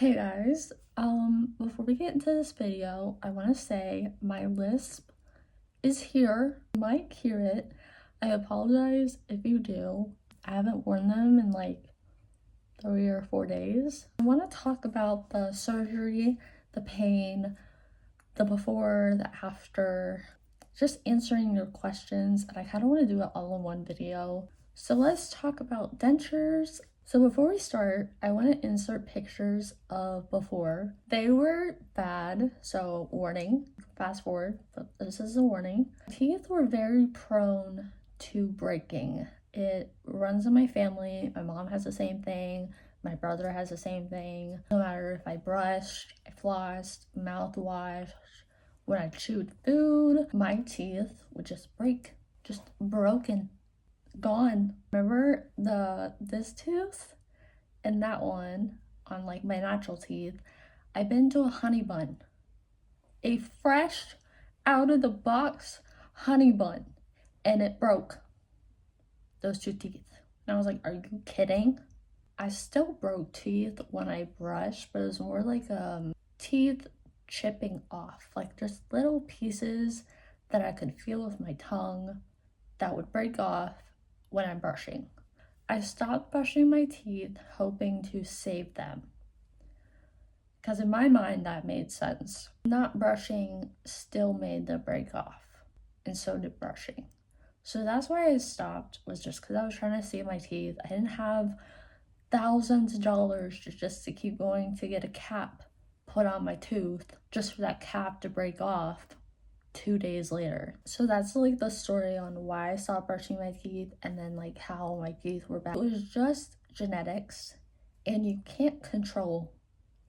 Hey guys, before we get into this video, I want to say my lisp is here. You might hear it. I apologize if you do. I haven't worn them in like 3 or 4 days. I want to talk about the surgery, the pain, the before, the after, just answering your questions, and I kind of want to do it all in one video. So let's talk about dentures. So before we start, I want to insert pictures of before. They were bad, so warning, fast forward, but this is a warning. Teeth were very prone to breaking. It runs in my family. My mom has the same thing. My brother has the same thing. No matter if I brushed, I flossed, mouthwash, when I chewed food, my teeth would just break, just broken, gone. Remember this tooth and that one on like my natural teeth? I've been to a honey bun, a fresh out of the box honey bun, and it broke those two teeth. And I was like, are you kidding? I still broke teeth when I brushed, but it was more like teeth chipping off, like just little pieces that I could feel with my tongue that would break off when I'm brushing. I stopped brushing my teeth hoping to save them, because in my mind that made sense. Not brushing still made them break off, and so did brushing. So that's why I stopped, was just because I was trying to save my teeth. I didn't have thousands of dollars just to keep going to get a cap put on my tooth just for that cap to break off 2 days later. So that's like the story on why I stopped brushing my teeth, and then like how my teeth were bad. It was just genetics, and you can't control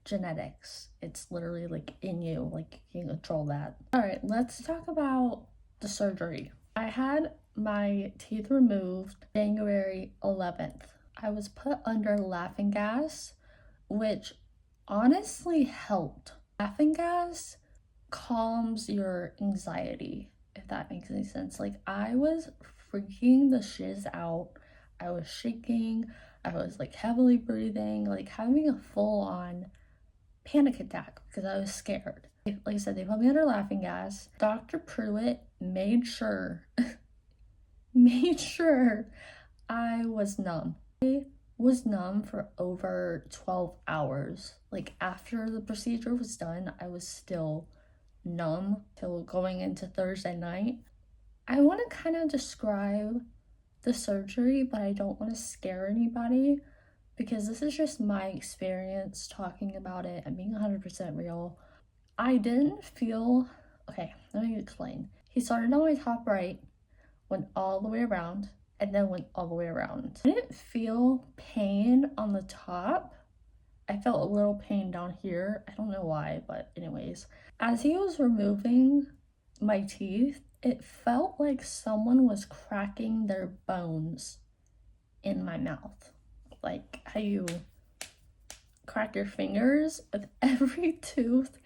genetics. It's literally like in you, like you can control that. All right, let's talk about the surgery. I had my teeth removed January 11th. I was put under laughing gas, which honestly helped. Laughing gas calms your anxiety, if that makes any sense. Like, I was freaking the shiz out. I was shaking. I was like heavily breathing, like having a full-on panic attack because I was scared. Like I said, they put me under laughing gas. Dr. Pruitt made sure I was numb. I was numb for over 12 hours. Like, after the procedure was done, I was still numb till going into Thursday night. I want to kind of describe the surgery, but I don't want to scare anybody, because this is just my experience talking about it and being 100% real. I didn't feel, okay, let me explain. He started on my top right, went all the way around, and then went all the way around. I didn't feel pain on the top. I felt a little pain down here. I don't know why, but anyways. As he was removing my teeth, it felt like someone was cracking their bones in my mouth. Like how you crack your fingers with every tooth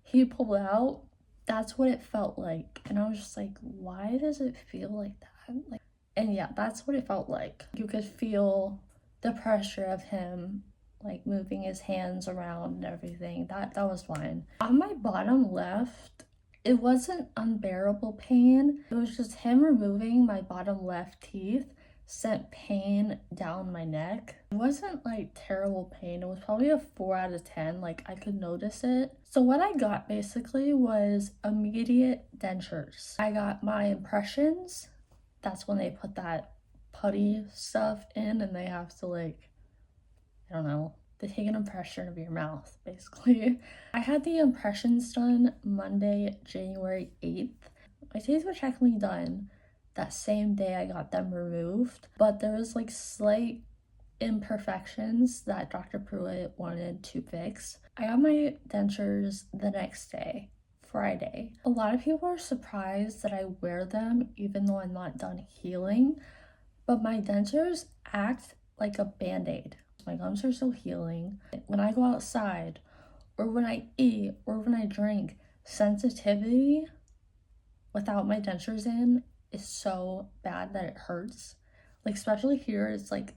he pulled out. That's what it felt like. And I was just like, why does it feel like that? Like, and yeah, that's what it felt like. You could feel the pressure of him like moving his hands around and everything. That was fine. On my bottom left, it wasn't unbearable pain. It was just him removing my bottom left teeth sent pain down my neck. It wasn't like terrible pain. It was probably a 4 out of 10. Like, I could notice it. So what I got basically was immediate dentures. I got my impressions. That's when they put that putty stuff in, and they have to like, I don't know, they take an impression of your mouth, basically. I had the impressions done Monday, January 8th. My teeth were technically done that same day I got them removed, but there was like slight imperfections that Dr. Pruitt wanted to fix. I got my dentures the next day, Friday. A lot of people are surprised that I wear them even though I'm not done healing, but my dentures act like a band-aid. My gums are still healing. When I go outside, or when I eat, or when I drink, sensitivity without my dentures in is so bad that it hurts. Like, especially here, it's like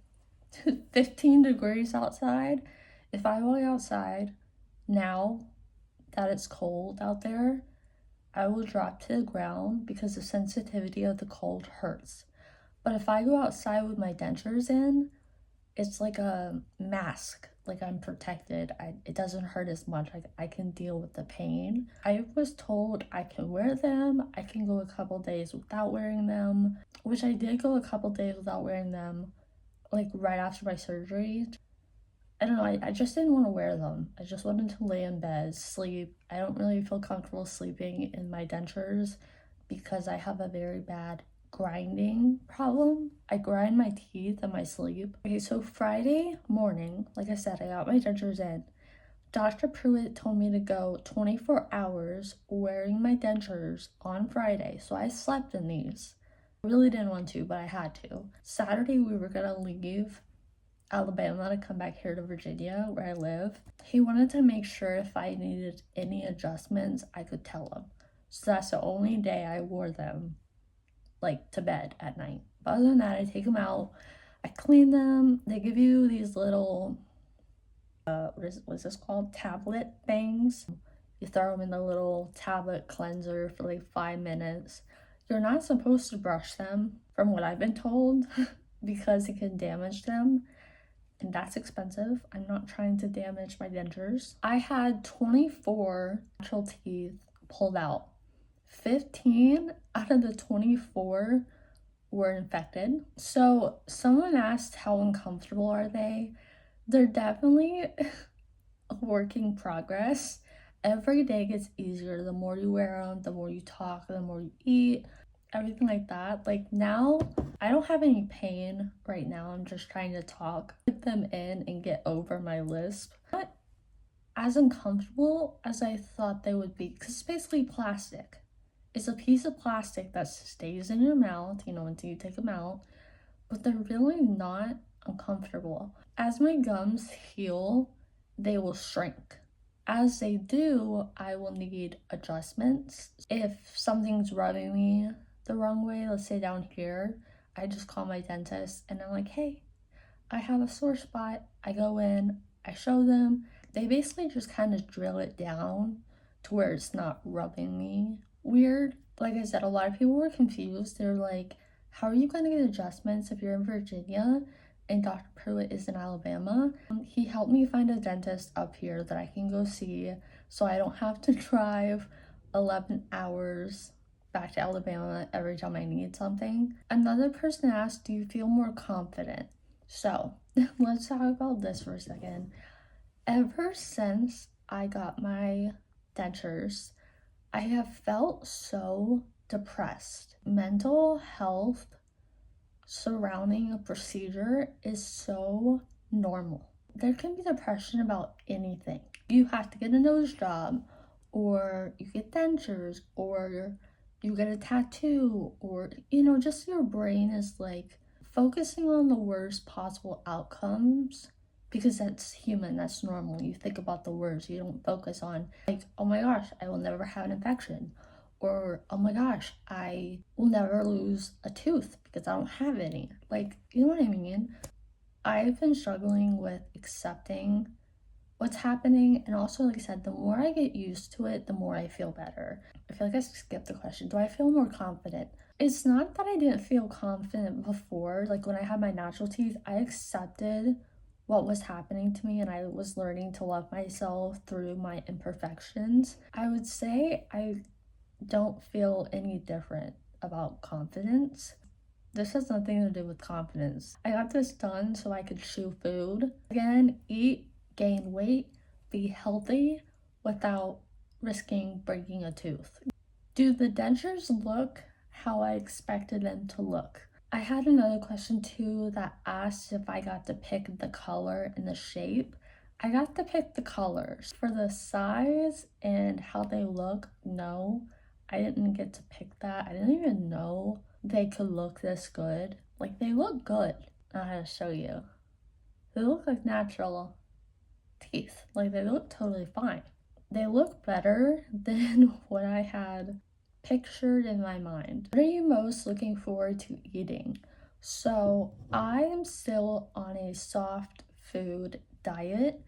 15 degrees outside. If I walk outside now that it's cold out there, I will drop to the ground because the sensitivity of the cold hurts. But if I go outside with my dentures in, it's like a mask. Like I'm protected. It doesn't hurt as much. I can deal with the pain. I was told I can wear them. I can go a couple days without wearing them, which I did go a couple days without wearing them, like right after my surgery. I don't know, I just didn't want to wear them. I just wanted to lay in bed, sleep. I don't really feel comfortable sleeping in my dentures because I have a very bad grinding problem. I grind my teeth in my sleep. Okay, so Friday morning, like I said, I got my dentures in. Dr. Pruitt told me to go 24 hours wearing my dentures on Friday, so I slept in these. I really didn't want to, but I had to. Saturday, we were gonna leave Alabama to come back here to Virginia, where I live. He wanted to make sure if I needed any adjustments, I could tell him. So that's the only day I wore them, like, to bed at night. But other than that, I take them out, I clean them. They give you these little, what's this called? Tablet things. You throw them in the little tablet cleanser for like 5 minutes. You're not supposed to brush them, from what I've been told, because it can damage them. And that's expensive. I'm not trying to damage my dentures. I had 24 natural teeth pulled out. 15 out of the 24 were infected. So someone asked how uncomfortable are they? They're definitely a work in progress. Every day gets easier. The more you wear them, the more you talk, the more you eat, everything like that. Like now, I don't have any pain right now. I'm just trying to talk, put them in and get over my lisp. Not as uncomfortable as I thought they would be, because it's basically plastic. It's a piece of plastic that stays in your mouth, until you take them out, but they're really not uncomfortable. As my gums heal, they will shrink. As they do, I will need adjustments. If something's rubbing me the wrong way, let's say down here, I just call my dentist and I'm like, hey, I have a sore spot. I go in, I show them. They basically just kind of drill it down to where it's not rubbing me weird. Like I said, a lot of people were confused. They're like, how are you going to get adjustments if you're in Virginia and Dr. Pruitt is in Alabama? He helped me find a dentist up here that I can go see so I don't have to drive 11 hours back to Alabama every time I need something. Another person asked, do you feel more confident? So let's talk about this for a second. Ever since I got my dentures, I have felt so depressed. Mental health surrounding a procedure is so normal. There can be depression about anything. You have to get a nose job, or you get dentures, or you get a tattoo, or just your brain is like focusing on the worst possible outcomes, because that's human, that's normal. You think about the worst, you don't focus on like, oh my gosh, I will never have an infection, or oh my gosh, I will never lose a tooth because I don't have any. Like, you know what I mean? I've been struggling with accepting what's happening, and also, like I said, the more I get used to it, the more I feel better. I feel like I skipped the question. Do I feel more confident? It's not that I didn't feel confident before. Like when I had my natural teeth, I accepted what was happening to me and I was learning to love myself through my imperfections. I would say I don't feel any different about confidence. This has nothing to do with confidence. I got this done so I could chew food. Again, eat, gain weight, be healthy without risking breaking a tooth. Do the dentures look how I expected them to look? I had another question too that asked if I got to pick the color and the shape. I got to pick the colors. For the size and how they look, no, I didn't get to pick that. I didn't even know they could look this good. Like, they look good. I have to show you. They look like natural teeth. Like, they look totally fine. They look better than what I had pictured in my mind. What are you most looking forward to eating? So I am still on a soft food diet,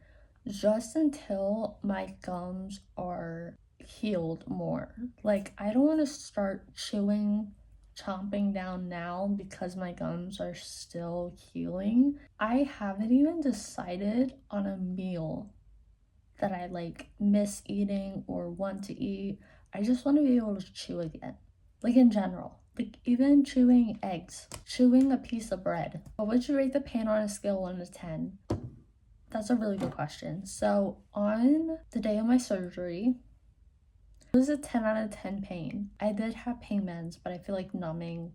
just until my gums are healed more. Like, I don't want to start chomping down now because my gums are still healing. I haven't even decided on a meal that I like miss eating or want to eat. I just want to be able to chew again. Like, in general. Like, even chewing eggs, chewing a piece of bread. What would you rate the pain on a scale 1 to 10? That's a really good question. So, on the day of my surgery, it was a 10 out of 10 pain. I did have pain meds, but I feel like numbing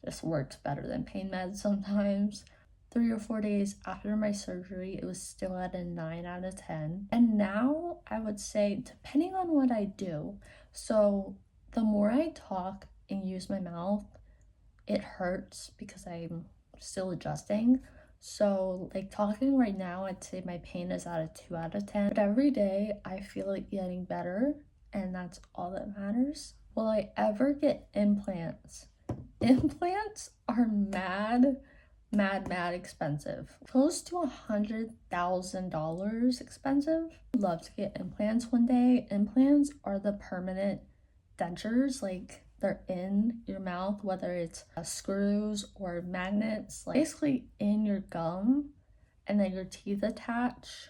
just works better than pain meds sometimes. 3 or 4 days after my surgery, it was still at a 9 out of 10. And now I would say, depending on what I do, so the more I talk and use my mouth, it hurts because I'm still adjusting. So, like, talking right now, I'd say my pain is at a 2 out of 10. But every day, I feel like getting better, and that's all that matters. Will I ever get implants? Implants are mad expensive. Close to $100,000 expensive. I'd love to get implants one day. Implants are the permanent dentures, like they're in your mouth, whether it's screws or magnets, like basically in your gum, and then your teeth attach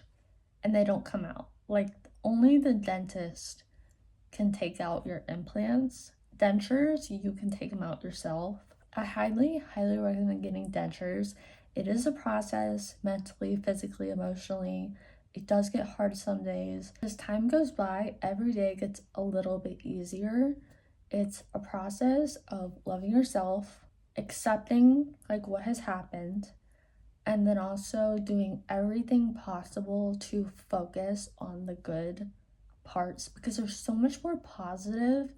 and they don't come out. Like, only the dentist can take out your implants. Dentures, you can take them out yourself. I highly recommend getting dentures. It is a process, mentally, physically, emotionally. It does get hard some days. As time goes by, every day gets a little bit easier. It's a process of loving yourself, accepting like what has happened, and then also doing everything possible to focus on the good parts, because there's so much more positive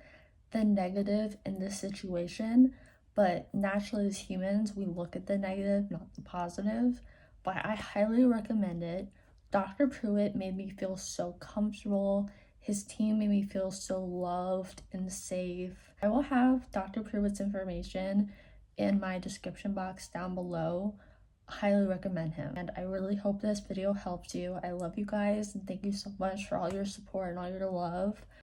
than negative in this situation. But naturally, as humans, we look at the negative, not the positive. But I highly recommend it. Dr. Pruitt made me feel so comfortable. His team made me feel so loved and safe. I will have Dr. Pruitt's information in my description box down below. Highly recommend him, and I really hope this video helped you. I love you guys, and thank you so much for all your support and all your love.